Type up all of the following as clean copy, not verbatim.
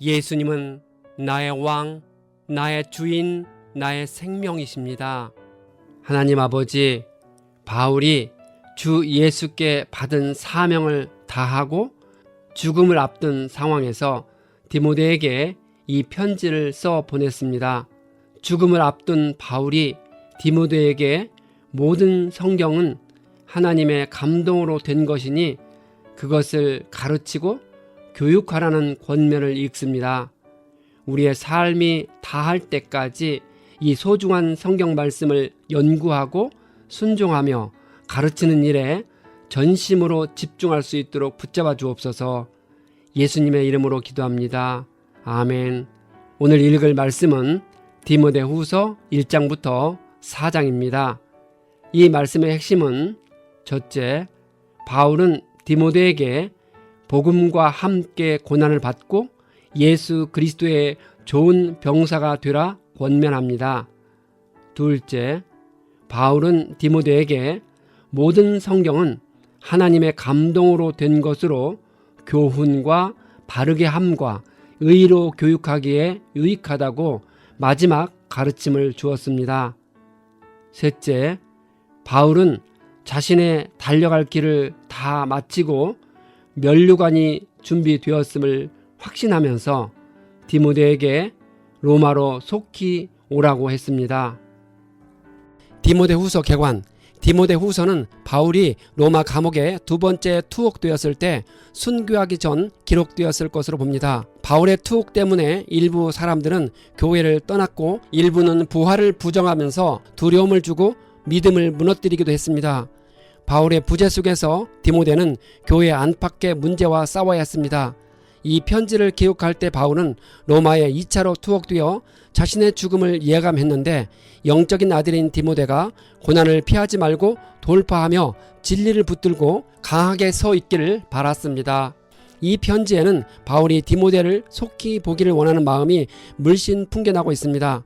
예수님은 나의 왕, 나의 주인, 나의 생명이십니다. 하나님 아버지, 바울이 주 예수께 받은 사명을 다하고 죽음을 앞둔 상황에서 디모데에게 이 편지를 써 보냈습니다. 죽음을 앞둔 바울이 디모데에게 모든 성경은 하나님의 감동으로 된 것이니 그것을 가르치고 교육하라는 권면을 읽습니다. 우리의 삶이 다할 때까지 이 소중한 성경 말씀을 연구하고 순종하며 가르치는 일에 전심으로 집중할 수 있도록 붙잡아 주옵소서. 예수님의 이름으로 기도합니다. 아멘. 오늘 읽을 말씀은 디모데후서 1장부터 4장입니다. 이 말씀의 핵심은 첫째, 바울은 디모데에게 복음과 함께 고난을 받고 예수 그리스도의 좋은 병사가 되라 권면합니다. 둘째, 바울은 디모데에게 모든 성경은 하나님의 감동으로 된 것으로 교훈과 바르게 함과 의로 교육하기에 유익하다고 마지막 가르침을 주었습니다. 셋째, 바울은 자신의 달려갈 길을 다 마치고 면류관이 준비되었음을 확신하면서 디모데에게 로마로 속히 오라고 했습니다. 디모데후서 개관. 디모데후서는 바울이 로마 감옥에 두 번째 투옥되었을 때 순교하기 전 기록되었을 것으로 봅니다. 바울의 투옥 때문에 일부 사람들은 교회를 떠났고 일부는 부활을 부정하면서 두려움을 주고 믿음을 무너뜨리기도 했습니다. 바울의 부재 속에서 디모데는 교회 안팎의 문제와 싸워야 했습니다. 이 편지를 기록할 때 바울은 로마에 2차로 투옥되어 자신의 죽음을 예감했는데 영적인 아들인 디모데가 고난을 피하지 말고 돌파하며 진리를 붙들고 강하게 서 있기를 바랐습니다. 이 편지에는 바울이 디모데를 속히 보기를 원하는 마음이 물씬 풍겨나고 있습니다.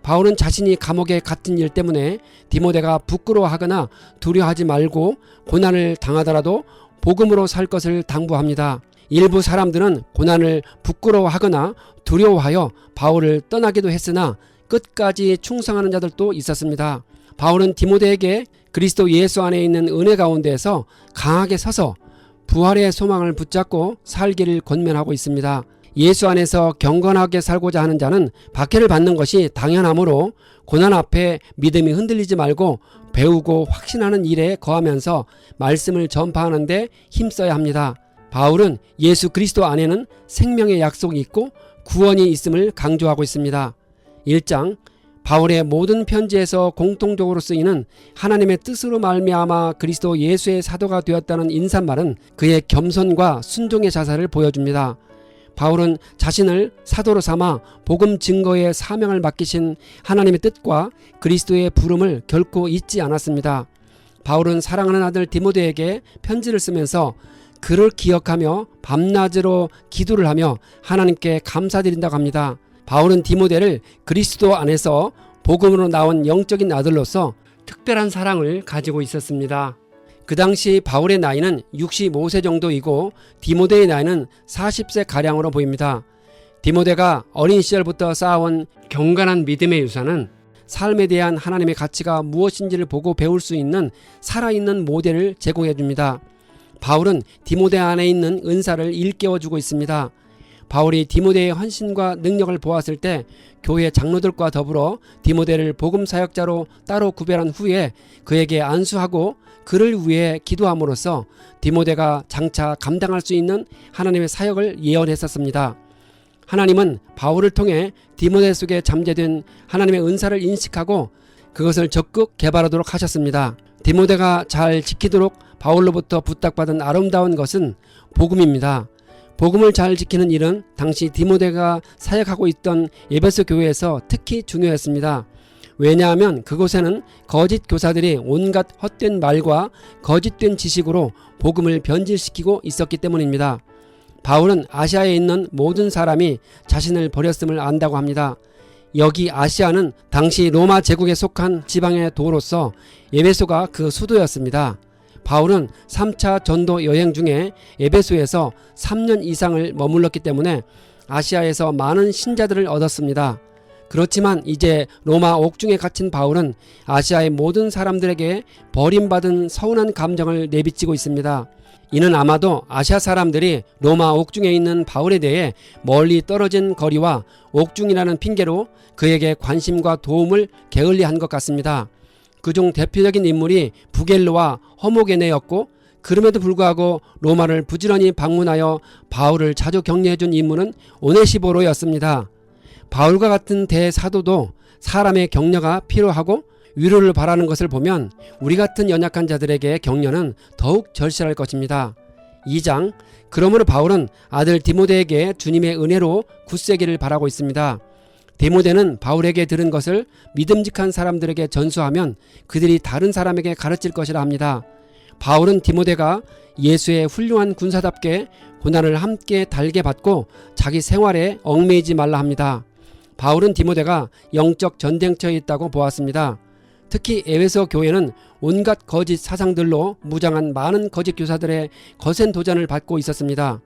바울은 자신이 감옥에 갇힌 일 때문에 디모데가 부끄러워하거나 두려워하지 말고 고난을 당하더라도 복음으로 살 것을 당부합니다. 일부 사람들은 고난을 부끄러워하거나 두려워하여 바울을 떠나기도 했으나 끝까지 충성하는 자들도 있었습니다. 바울은 디모데에게 그리스도 예수 안에 있는 은혜 가운데에서 강하게 서서 부활의 소망을 붙잡고 살기를 권면하고 있습니다. 예수 안에서 경건하게 살고자 하는 자는 박해를 받는 것이 당연하므로 고난 앞에 믿음이 흔들리지 말고 배우고 확신하는 일에 거하면서 말씀을 전파하는 데 힘써야 합니다. 바울은 예수 그리스도 안에는 생명의 약속이 있고 구원이 있음을 강조하고 있습니다. 1장, 바울의 모든 편지에서 공통적으로 쓰이는 하나님의 뜻으로 말미암아 그리스도 예수의 사도가 되었다는 인사말은 그의 겸손과 순종의 자세를 보여줍니다. 바울은 자신을 사도로 삼아 복음 증거의 사명을 맡기신 하나님의 뜻과 그리스도의 부름을 결코 잊지 않았습니다. 바울은 사랑하는 아들 디모데에게 편지를 쓰면서 그를 기억하며 밤낮으로 기도를 하며 하나님께 감사드린다고 합니다. 바울은 디모데를 그리스도 안에서 복음으로 나온 영적인 아들로서 특별한 사랑을 가지고 있었습니다. 그 당시 바울의 나이는 65세 정도이고 디모데의 나이는 40세 가량으로 보입니다. 디모데가 어린 시절부터 쌓아온 경건한 믿음의 유산은 삶에 대한 하나님의 가치가 무엇인지를 보고 배울 수 있는 살아있는 모델을 제공해 줍니다. 바울은 디모데 안에 있는 은사를 일깨워주고 있습니다. 바울이 디모데의 헌신과 능력을 보았을 때 교회 장로들과 더불어 디모데를 복음 사역자로 따로 구별한 후에 그에게 안수하고 그를 위해 기도함으로써 디모데가 장차 감당할 수 있는 하나님의 사역을 예언했었습니다. 하나님은 바울을 통해 디모데 속에 잠재된 하나님의 은사를 인식하고 그것을 적극 개발하도록 하셨습니다. 디모데가 잘 지키도록 바울로부터 부탁받은 아름다운 것은 복음입니다. 복음을 잘 지키는 일은 당시 디모데가 사역하고 있던 에베소 교회에서 특히 중요했습니다. 왜냐하면 그곳에는 거짓 교사들이 온갖 헛된 말과 거짓된 지식으로 복음을 변질시키고 있었기 때문입니다. 바울은 아시아에 있는 모든 사람이 자신을 버렸음을 안다고 합니다. 여기 아시아는 당시 로마 제국에 속한 지방의 도로서 에베소가 그 수도였습니다. 바울은 3차 전도 여행 중에 에베소에서 3년 이상을 머물렀기 때문에 아시아에서 많은 신자들을 얻었습니다. 그렇지만 이제 로마 옥중에 갇힌 바울은 아시아의 모든 사람들에게 버림받은 서운한 감정을 내비치고 있습니다. 이는 아마도 아시아 사람들이 로마 옥중에 있는 바울에 대해 멀리 떨어진 거리와 옥중이라는 핑계로 그에게 관심과 도움을 게을리한 것 같습니다. 그중 대표적인 인물이 부겔로와 허모게네였고, 그럼에도 불구하고 로마를 부지런히 방문하여 바울을 자주 격려해준 인물은 오네시보로였습니다. 바울과 같은 대사도도 사람의 격려가 필요하고 위로를 바라는 것을 보면 우리 같은 연약한 자들에게 격려는 더욱 절실할 것입니다. 2장, 그러므로 바울은 아들 디모데에게 주님의 은혜로 굳세기를 바라고 있습니다. 디모데는 바울에게 들은 것을 믿음직한 사람들에게 전수하면 그들이 다른 사람에게 가르칠 것이라 합니다. 바울은 디모데가 예수의 훌륭한 군사답게 고난을 함께 달게 받고 자기 생활에 얽매이지 말라 합니다. 바울은 디모데가 영적 전쟁터에 있다고 보았습니다. 특히 에베소 교회는 온갖 거짓 사상들로 무장한 많은 거짓 교사들의 거센 도전을 받고 있었습니다.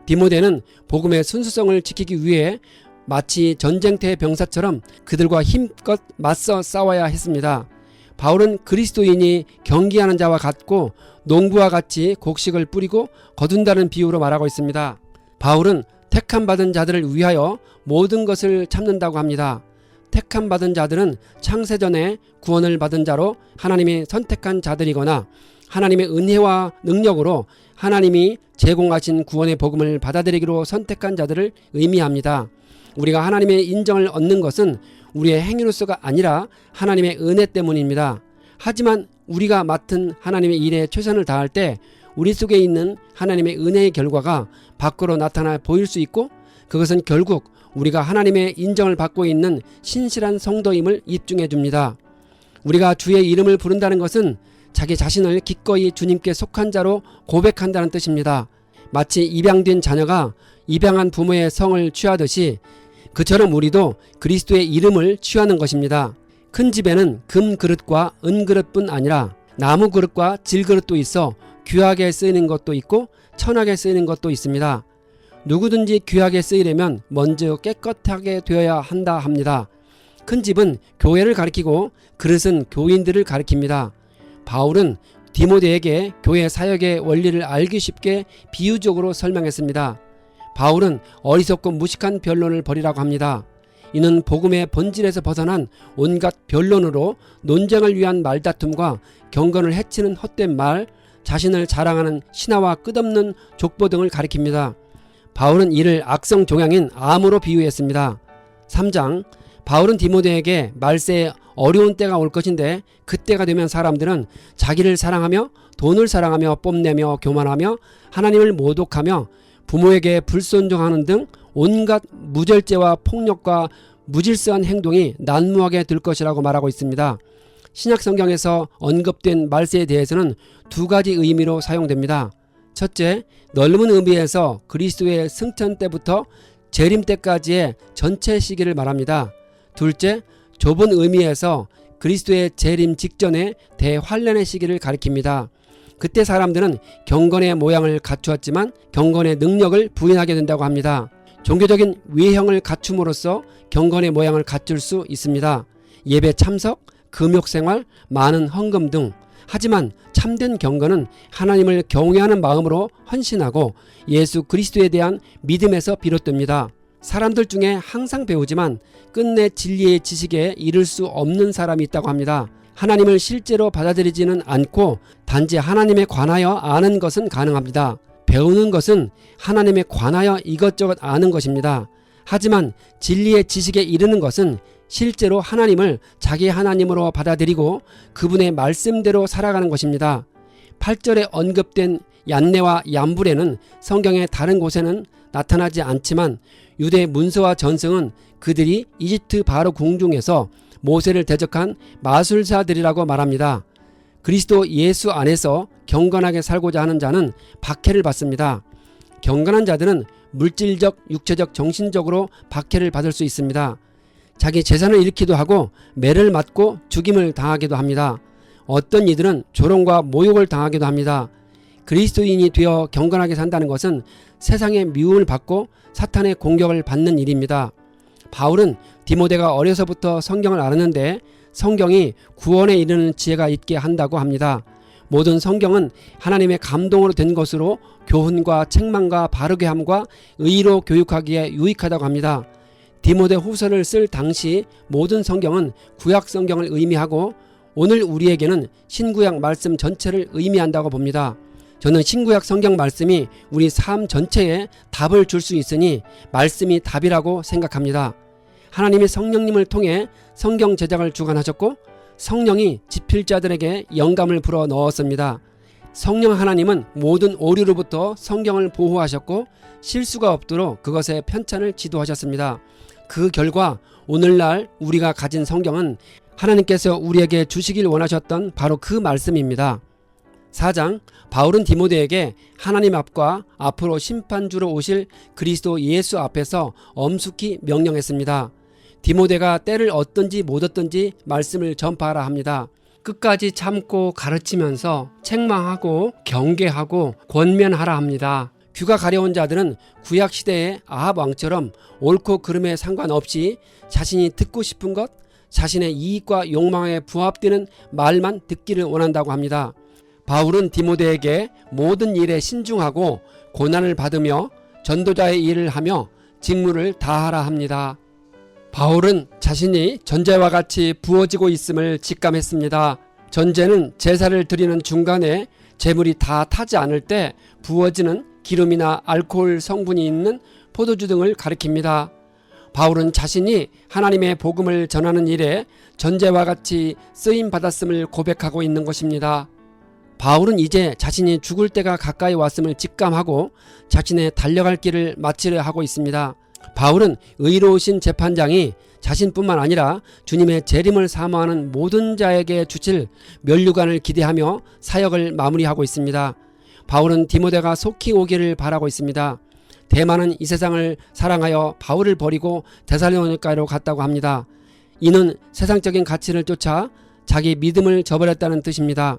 디모데는 복음의 순수성을 지키기 위해 마치 전쟁터의 병사처럼 그들과 힘껏 맞서 싸워야 했습니다. 바울은 그리스도인이 경기하는 자와 같고 농부와 같이 곡식을 뿌리고 거둔다는 비유로 말하고 있습니다. 바울은 택함 받은 자들을 위하여 모든 것을 참는다고 합니다. 택함 받은 자들은 창세전에 구원을 받은 자로 하나님이 선택한 자들이거나 하나님의 은혜와 능력으로 하나님이 제공하신 구원의 복음을 받아들이기로 선택한 자들을 의미합니다. 우리가 하나님의 인정을 얻는 것은 우리의 행위로서가 아니라 하나님의 은혜 때문입니다. 하지만 우리가 맡은 하나님의 일에 최선을 다할 때 우리 속에 있는 하나님의 은혜의 결과가 밖으로 나타나 보일 수 있고, 그것은 결국 우리가 하나님의 인정을 받고 있는 신실한 성도임을 입증해 줍니다. 우리가 주의 이름을 부른다는 것은 자기 자신을 기꺼이 주님께 속한 자로 고백한다는 뜻입니다. 마치 입양된 자녀가 입양한 부모의 성을 취하듯이 그처럼 우리도 그리스도의 이름을 취하는 것입니다. 큰 집에는 금 그릇과 은 그릇뿐 아니라 나무 그릇과 질 그릇도 있어 귀하게 쓰이는 것도 있고 천하게 쓰이는 것도 있습니다. 누구든지 귀하게 쓰이려면 먼저 깨끗하게 되어야 한다 합니다. 큰 집은 교회를 가리키고 그릇은 교인들을 가리킵니다. 바울은 디모데에게 교회 사역의 원리를 알기 쉽게 비유적으로 설명했습니다. 바울은 어리석고 무식한 변론을 벌이라고 합니다. 이는 복음의 본질에서 벗어난 온갖 변론으로 논쟁을 위한 말다툼과 경건을 해치는 헛된 말, 자신을 자랑하는 신화와 끝없는 족보 등을 가리킵니다. 바울은 이를 악성 종양인 암으로 비유했습니다. 3장, 바울은 디모데에게 말세에 어려운 때가 올 것인데 그때가 되면 사람들은 자기를 사랑하며 돈을 사랑하며 뽐내며 교만하며 하나님을 모독하며 부모에게 불순종하는 등 온갖 무절제와 폭력과 무질서한 행동이 난무하게 될 것이라고 말하고 있습니다. 신약 성경에서 언급된 말세에 대해서는 두 가지 의미로 사용됩니다. 첫째, 넓은 의미에서 그리스도의 승천 때부터 재림 때까지의 전체 시기를 말합니다. 둘째, 좁은 의미에서 그리스도의 재림 직전의 대환란의 시기를 가리킵니다. 그때 사람들은 경건의 모양을 갖추었지만 경건의 능력을 부인하게 된다고 합니다. 종교적인 외형을 갖춤으로써 경건의 모양을 갖출 수 있습니다. 예배 참석, 금욕생활, 많은 헌금 등. 하지만 참된 경건은 하나님을 경외하는 마음으로 헌신하고 예수 그리스도에 대한 믿음에서 비롯됩니다. 사람들 중에 항상 배우지만 끝내 진리의 지식에 이를 수 없는 사람이 있다고 합니다. 하나님을 실제로 받아들이지는 않고 단지 하나님에 관하여 아는 것은 가능합니다. 배우는 것은 하나님에 관하여 이것저것 아는 것입니다. 하지만 진리의 지식에 이르는 것은 실제로 하나님을 자기 하나님으로 받아들이고 그분의 말씀대로 살아가는 것입니다. 8절에 언급된 얀네와 얀불에는 성경의 다른 곳에는 나타나지 않지만 유대 문서와 전승은 그들이 이집트 바로 궁중에서 모세를 대적한 마술사들이라고 말합니다. 그리스도 예수 안에서 경건하게 살고자 하는 자는 박해를 받습니다. 경건한 자들은 물질적, 육체적, 정신적으로 박해를 받을 수 있습니다. 자기 재산을 잃기도 하고 매를 맞고 죽임을 당하기도 합니다. 어떤 이들은 조롱과 모욕을 당하기도 합니다. 그리스도인이 되어 경건하게 산다는 것은 세상의 미움을 받고 사탄의 공격을 받는 일입니다. 바울은 디모데가 어려서부터 성경을 알았는데 성경이 구원에 이르는 지혜가 있게 한다고 합니다. 모든 성경은 하나님의 감동으로 된 것으로 교훈과 책망과 바르게 함과 의로 교육하기에 유익하다고 합니다. 디모데 후서를 쓸 당시 모든 성경은 구약 성경을 의미하고 오늘 우리에게는 신구약 말씀 전체를 의미한다고 봅니다. 저는 신구약 성경 말씀이 우리 삶 전체에 답을 줄 수 있으니 말씀이 답이라고 생각합니다. 하나님이 성령님을 통해 성경 제작을 주관하셨고 성령이 집필자들에게 영감을 불어 넣었습니다. 성령 하나님은 모든 오류로부터 성경을 보호하셨고 실수가 없도록 그것의 편찬을 지도하셨습니다. 그 결과 오늘날 우리가 가진 성경은 하나님께서 우리에게 주시길 원하셨던 바로 그 말씀입니다. 4장, 바울은 디모데에게 하나님 앞과 앞으로 심판주로 오실 그리스도 예수 앞에서 엄숙히 명령했습니다. 디모데가 때를 얻든지 못 얻든지 말씀을 전파하라 합니다. 끝까지 참고 가르치면서 책망하고 경계하고 권면하라 합니다. 귀가 가려운 자들은 구약시대의 아합 왕처럼 옳고 그름에 상관없이 자신이 듣고 싶은 것, 자신의 이익과 욕망에 부합되는 말만 듣기를 원한다고 합니다. 바울은 디모데에게 모든 일에 신중하고 고난을 받으며 전도자의 일을 하며 직무를 다하라 합니다. 바울은 자신이 전제와 같이 부어지고 있음을 직감했습니다. 전제는 제사를 드리는 중간에 제물이 다 타지 않을 때 부어지는 기름이나 알코올 성분이 있는 포도주 등을 가리킵니다. 바울은 자신이 하나님의 복음을 전하는 일에 전제와 같이 쓰임받았음을 고백하고 있는 것입니다. 바울은 이제 자신이 죽을 때가 가까이 왔음을 직감하고 자신의 달려갈 길을 마치려 하고 있습니다. 바울은 의로우신 재판장이 자신뿐만 아니라 주님의 재림을 사모하는 모든 자에게 주실 면류관을 기대하며 사역을 마무리하고 있습니다. 바울은 디모데가 속히 오기를 바라고 있습니다. 대마는 이 세상을 사랑하여 바울을 버리고 데살로니가로 갔다고 합니다. 이는 세상적인 가치를 쫓아 자기 믿음을 저버렸다는 뜻입니다.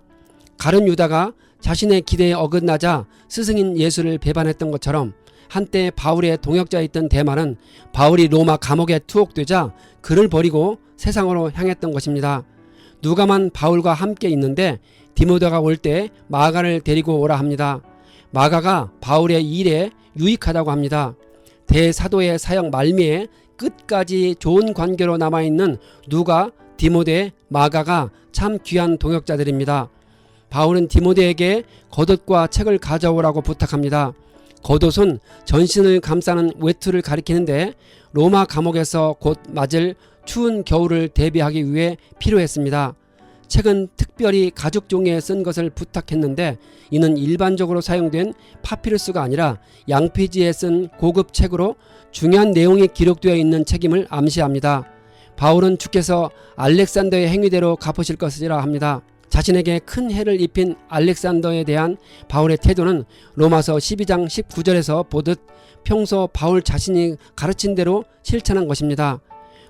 가룟 유다가 자신의 기대에 어긋나자 스승인 예수를 배반했던 것처럼 한때 바울의 동역자였던 대마는 바울이 로마 감옥에 투옥되자 그를 버리고 세상으로 향했던 것입니다. 누가만 바울과 함께 있는데 디모데가 올 때 마가를 데리고 오라 합니다. 마가가 바울의 일에 유익하다고 합니다. 대사도의 사역 말미에 끝까지 좋은 관계로 남아있는 누가, 디모데, 마가가 참 귀한 동역자들입니다. 바울은 디모데에게 겉옷과 책을 가져오라고 부탁합니다. 겉옷은 전신을 감싸는 외투를 가리키는데 로마 감옥에서 곧 맞을 추운 겨울을 대비하기 위해 필요했습니다. 책은 특별히 가죽 종이에 쓴 것을 부탁했는데 이는 일반적으로 사용된 파피루스가 아니라 양피지에 쓴 고급 책으로 중요한 내용이 기록되어 있는 책임을 암시합니다. 바울은 주께서 알렉산더의 행위대로 갚으실 것이라 합니다. 자신에게 큰 해를 입힌 알렉산더에 대한 바울의 태도는 로마서 12장 19절에서 보듯 평소 바울 자신이 가르친 대로 실천한 것입니다.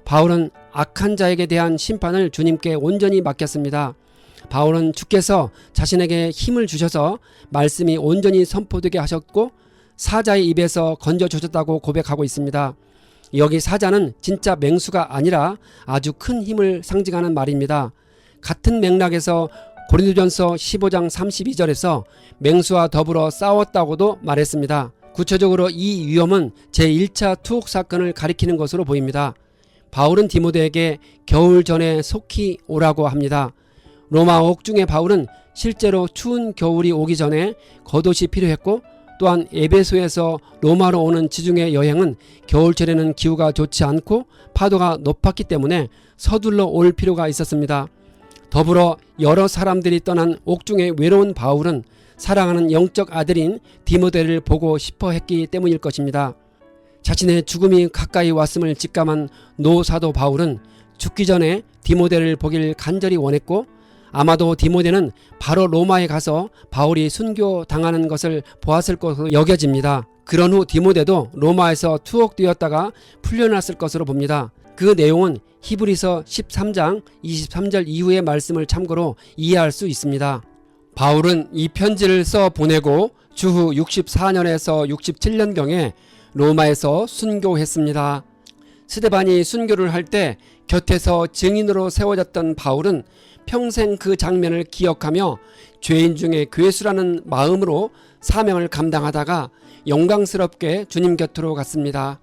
바울은 악한 자에게 대한 심판을 주님께 온전히 맡겼습니다. 바울은 주께서 자신에게 힘을 주셔서 말씀이 온전히 선포되게 하셨고 사자의 입에서 건져주셨다고 고백하고 있습니다. 여기 사자는 진짜 맹수가 아니라 아주 큰 힘을 상징하는 말입니다. 같은 맥락에서 고린도전서 15장 32절에서 맹수와 더불어 싸웠다고도 말했습니다. 구체적으로 이 위험은 제1차 투옥 사건을 가리키는 것으로 보입니다. 바울은 디모데에게 겨울 전에 속히 오라고 합니다. 로마 옥중의 바울은 실제로 추운 겨울이 오기 전에 겉옷이 필요했고 또한 에베소에서 로마로 오는 지중해 여행은 겨울철에는 기후가 좋지 않고 파도가 높았기 때문에 서둘러 올 필요가 있었습니다. 더불어 여러 사람들이 떠난 옥중의 외로운 바울은 사랑하는 영적 아들인 디모데를 보고 싶어 했기 때문일 것입니다. 자신의 죽음이 가까이 왔음을 직감한 노사도 바울은 죽기 전에 디모데를 보길 간절히 원했고 아마도 디모데는 바로 로마에 가서 바울이 순교당하는 것을 보았을 것으로 여겨집니다. 그런 후 디모데도 로마에서 투옥되었다가 풀려났을 것으로 봅니다. 그 내용은 히브리서 13장 23절 이후의 말씀을 참고로 이해할 수 있습니다. 바울은 이 편지를 써 보내고 주후 64년에서 67년경에 로마에서 순교했습니다. 스데반이 순교를 할 때 곁에서 증인으로 세워졌던 바울은 평생 그 장면을 기억하며 죄인 중에 괴수라는 마음으로 사명을 감당하다가 영광스럽게 주님 곁으로 갔습니다.